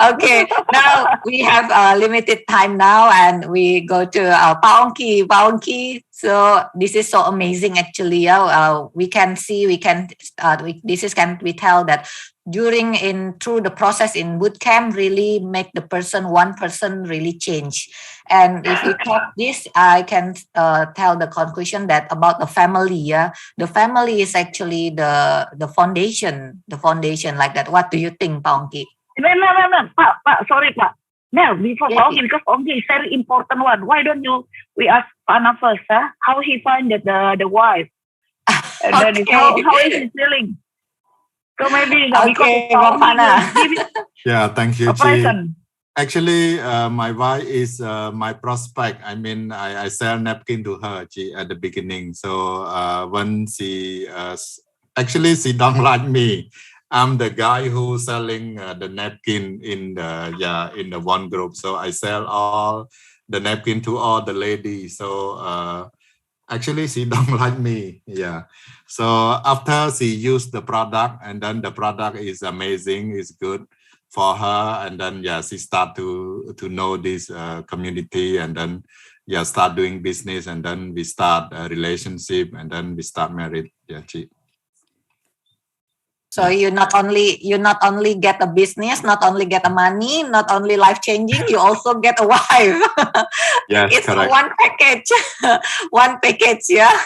Okay, now we have limited time now, and we go to Pak Ongki. Pak Ongki, so this is so amazing actually. We can see, we can we tell that through the process in boot camp really make the one person really change. And if we talk this, I can tell the conclusion that about the family. Yeah, the family is actually the foundation like that. What do you think, Pak Ongki? No, Pak, sorry, Pak. Now, before Pak Ongki, because Ongki is very important one. Why don't we ask Pana first, how he find the wife? And then how is he feeling? So maybe Bang Pana. Yeah, thank you, Chi. Present. Actually, my wife is my prospect. I mean, I sell napkin to her at the beginning. So when she don't like me. I'm the guy who's selling the napkin in the one group. So I sell all the napkin to all the ladies. So actually, she don't like me. Yeah. So after she used the product, and then the product is amazing, it's good for her, and then she start to know this community, and then start doing business, and then we start a relationship, and then we start married. Yeah, Chi. So you not only get a business, not only get a money, not only life changing, you also get a wife. Yes, it's correct. one package, one package. Yeah.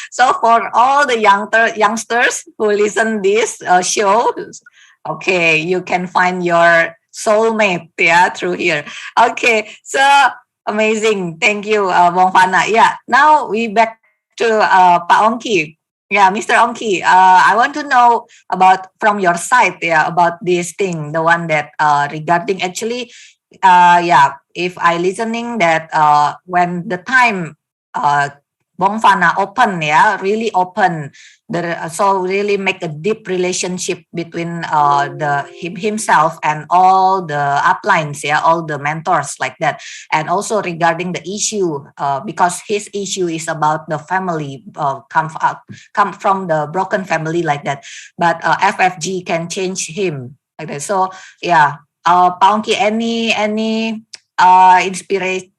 So for all the youngsters who listen this show, okay, you can find your soulmate. Yeah, through here. Okay, so amazing. Thank you, Bang Pana. Yeah. Now we back to Pak Ongki. Yeah, Mr. Ongki, I want to know about from your side, about this thing, the one that regarding actually, if I listening that when the time Bang Pana open, really open, so really make a deep relationship between himself and all the uplines, all the mentors like that, and also regarding the issue, because his issue is about the family, come from the broken family like that, but FFG can change him like that. So Pak Ongki, any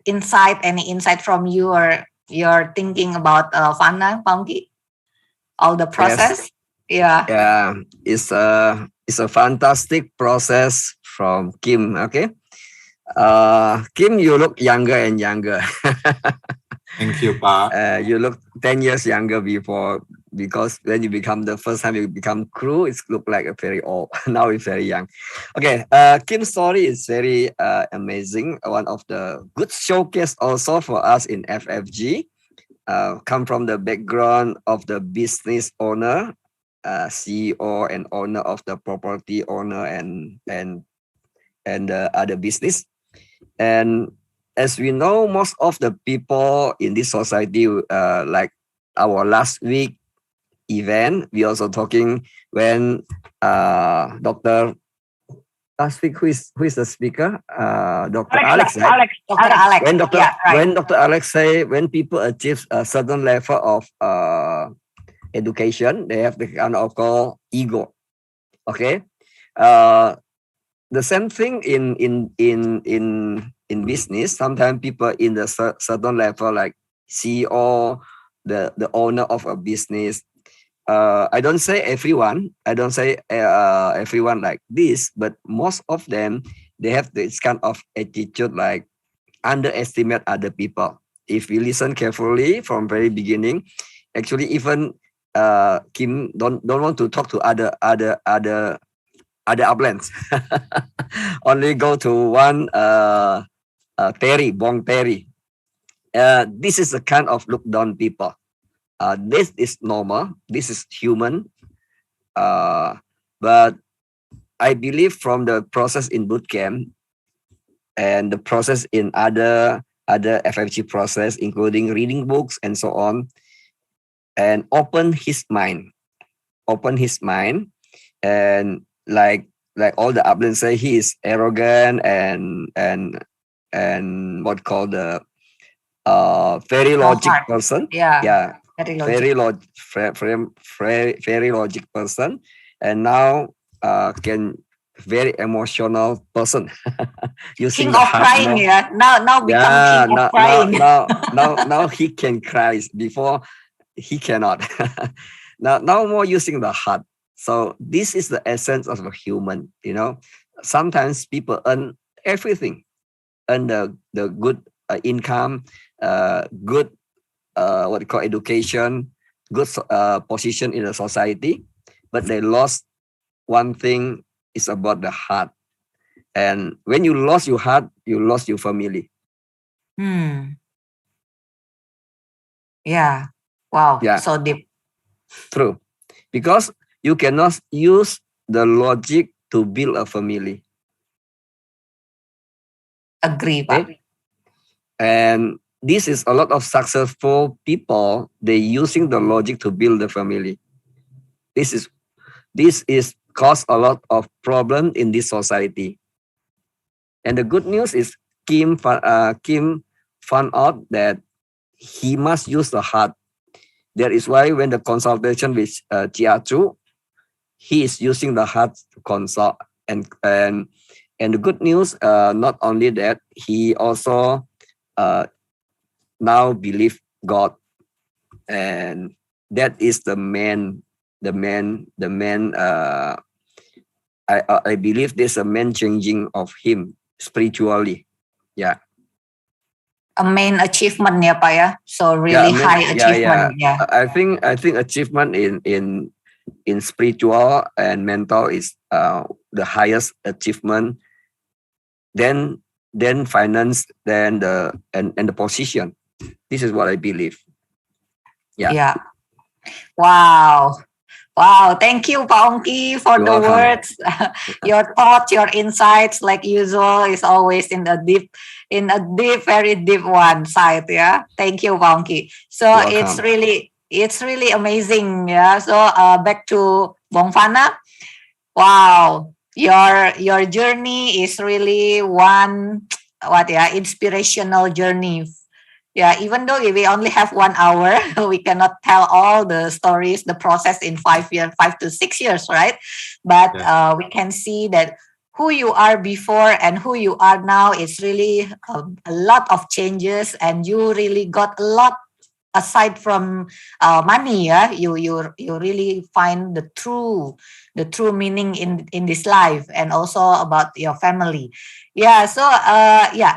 insight, any insight from you, or you're thinking about Fana, Pak Ongki? All the process. Yes. Yeah, it's a fantastic process from Kim. Okay, Kim, you look younger and younger. Thank you, Pa. You look 10 years younger before, because when you become the first time you become crew, it look like a very old. Now it's very young. Okay, Kim's story is very amazing. One of the good showcase also for us in FFG. Come from the background of the business owner, CEO and owner of the property owner and the other business. And as we know, most of the people in this society, like our last week event, we also talking when Dr. Last week, who is the speaker? Dr. Alex, right? Dr. Alex. When Dr. Alex say when people achieve a certain level of education, they have the kind of called ego. Okay, the same thing in business. Sometimes people in the certain level, like CEO, the owner of a business. I don't say everyone. I don't say everyone like this, but most of them, they have this kind of attitude like underestimate other people. If we listen carefully from very beginning, actually even Kim don't want to talk to other uplands. Only go to one Terry, Bong Terry. This is the kind of look down people. This is normal. This is human. But I believe from the process in bootcamp and the process in other FFG process, including reading books and so on, and open his mind, and like like all the uplands say, he is arrogant and what called the very logic person. Yeah. Very logic person, and now can very emotional person. Using King the of heart crying, more. yeah. Now become king of crying. Now he can cry. Before he cannot. now more using the heart. So this is the essence of a human. You know, sometimes people earn everything, earn the good income, good what you call education, good position in the society, but they lost one thing is about the heart. And when you lost your heart, you lost your family. Yeah. Wow. Yeah. So deep. True. Because you cannot use the logic to build a family. Agree, Pak. Okay? And this is a lot of successful people, they using the logic to build the family. This is cause a lot of problem in this society. And the good news is Kim found out that he must use the heart. That is why when the consultation with Chia Chu, he is using the heart to consult. And the good news, not only that, he also now believe God, and that is the main. I believe there's a main changing of him spiritually. Yeah. A main achievement, ya, Pak, ya. So really high achievement. Yeah. I think achievement in spiritual and mental is the highest achievement. Then finance, then the position. This is what I believe. Yeah. Wow. Thank you, Pak Ongki, for the words. Your thoughts, your insights, like usual, is always in a deep, very deep one side. Yeah. Thank you, Pak Ongki. So it's really amazing. Yeah. So back to Bong Fana. Wow. Your journey is really one inspirational journey. Yeah, even though we only have 1 hour, we cannot tell all the stories, the process in 5 to 6 years, right? But we can see that who you are before and who you are now is really a lot of changes, and you really got a lot aside from money. Yeah, you really find the true meaning in this life, and also about your family. Yeah. So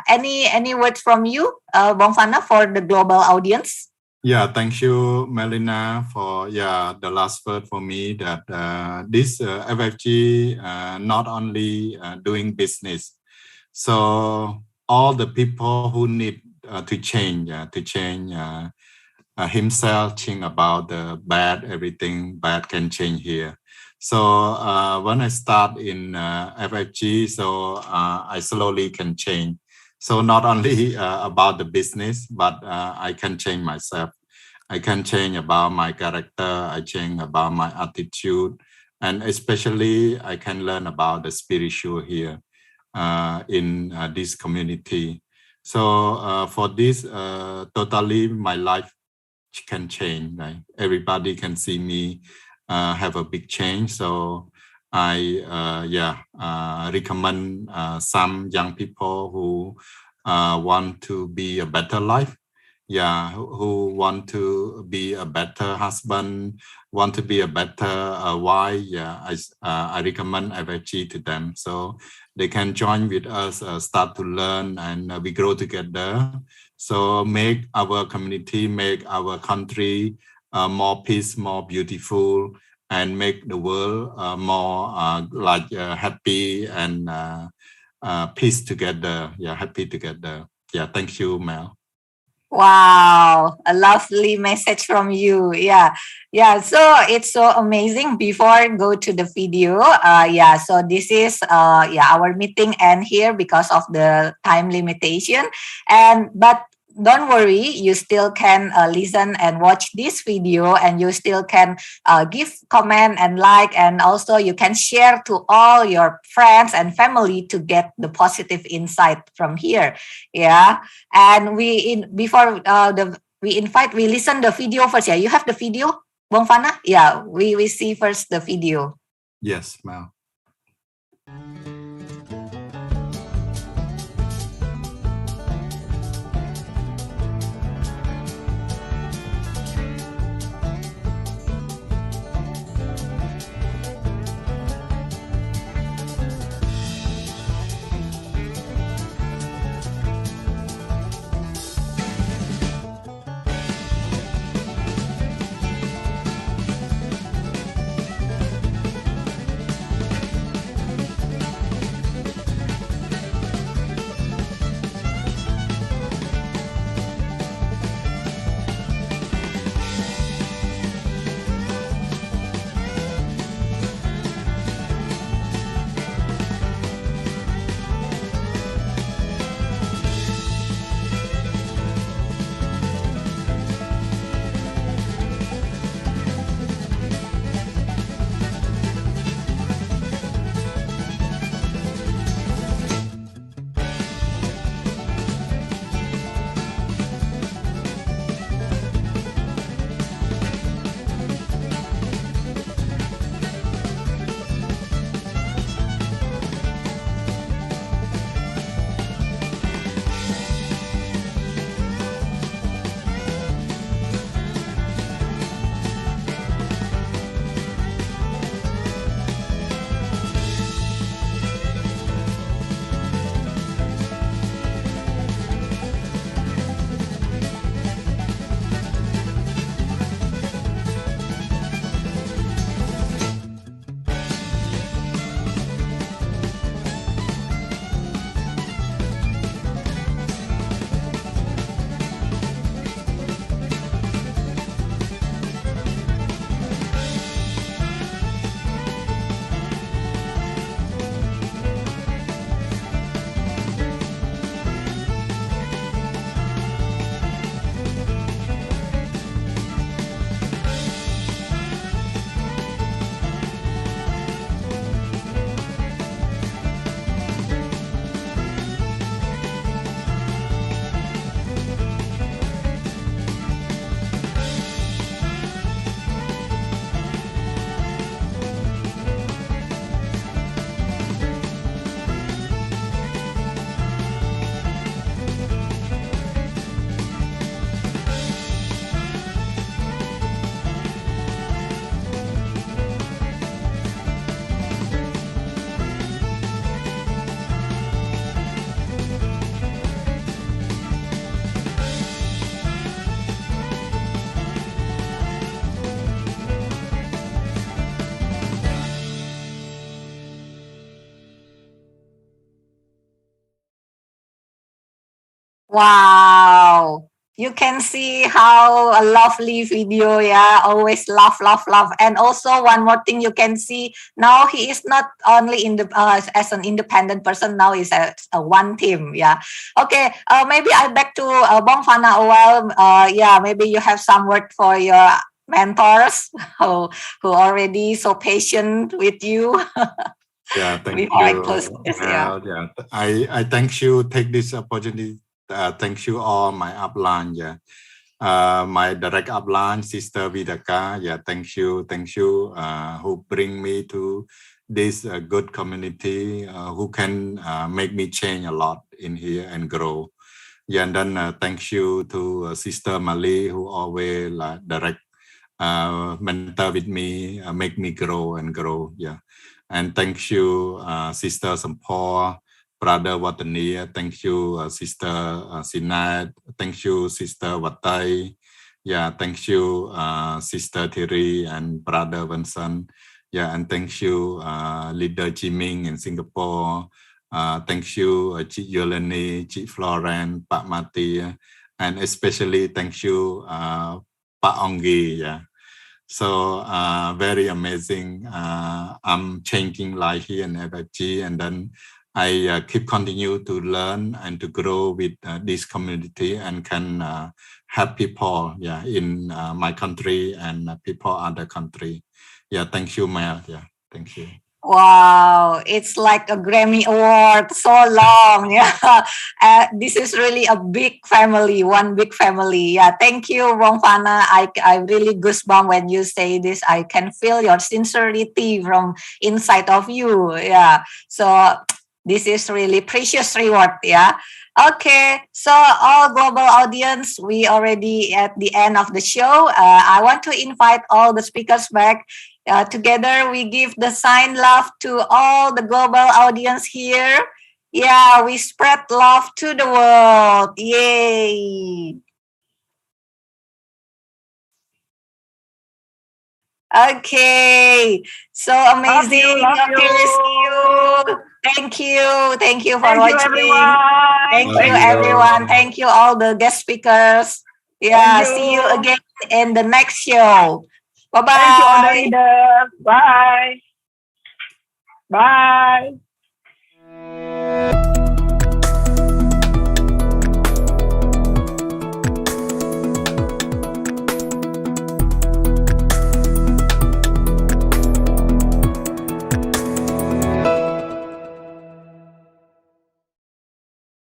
any words from you, Bong Fana, for the global audience? Yeah, thank you, Melina, for the last word for me, that this FFG not only doing business, so all the people who need to change himself, think about the bad, everything bad can change here. So when I start in FFG, so I slowly can change. So not only about the business, but I can change myself. I can change about my character. I change about my attitude, and especially I can learn about the spiritual here in this community. So for this, totally my life can change. Right? Everybody can see me have a big change. So I recommend some young people who want to be a better life. Yeah, who want to be a better husband, want to be a better wife. Yeah, I recommend FFG to them, so they can join with us, start to learn, and we grow together. So make our community, make our country more peace, more beautiful, and make the world more happy and peace together. Yeah, happy together. Yeah, thank you, Mel. Wow, a lovely message from you. Yeah. So it's so amazing. Before I go to the video, so this is our meeting end here because of the time limitation. But don't worry, you still can listen and watch this video, and you still can give comment and like, and also you can share to all your friends and family to get the positive insight from here. Yeah, and we listen the video first. Yeah, you have the video, Bong Fana? Yeah, we see first the video. Yes, Mel. Wow. You can see how a lovely video, yeah, always laugh. And also one more thing you can see, now he is not only in the as an independent person, now he's a one team, yeah. Okay, maybe I back to Bong Fana a while. Yeah, maybe you have some word for your mentors who already so patient with you. Yeah, thank Before I you. close this, yeah. Yeah, I thank you. Take this opportunity. Thank you all my upline. Yeah, my direct upline, Sister Vidaka. Yeah, thank you. Who bring me to this good community. Who can make me change a lot in here and grow. Yeah, and then thank you to Sister Mali, who always direct mentor with me, make me grow and grow. Yeah. And thank you, Sister Sampor, Brother Watania. Thank you, Sister Sinad. Thank you, Sister Watai. Yeah, thank you, Sister Thierry and Brother Vincent. Yeah, and thank you, Leader Jiming in Singapore. Thank you, Chik Yolani, Chik Floren, Pak Mati, and especially thank you, Pak Onggi. Yeah. So very amazing. I'm changing life here in FFG, and then I keep continue to learn and to grow with this community and can help people, in my country and people other country. Thank you, Mel. Thank you. Wow, it's like a Grammy Award, so long. This is really a big family, one big family. Thank you, Bong Fana. I really goosebump when you say this. I can feel your sincerity from inside of you. So this is really precious reward. Okay, so all global audience, we already at the end of the show. I want to invite all the speakers back. Together, we give the sign love to all the global audience here. We spread love to the world. Yay! Okay, so amazing. Love you. See you. Thank you for watching. Thank you, everyone. Thank you, all the guest speakers. See you again in the next show. Bye-bye. Thank you, all the leaders. Bye. Bye.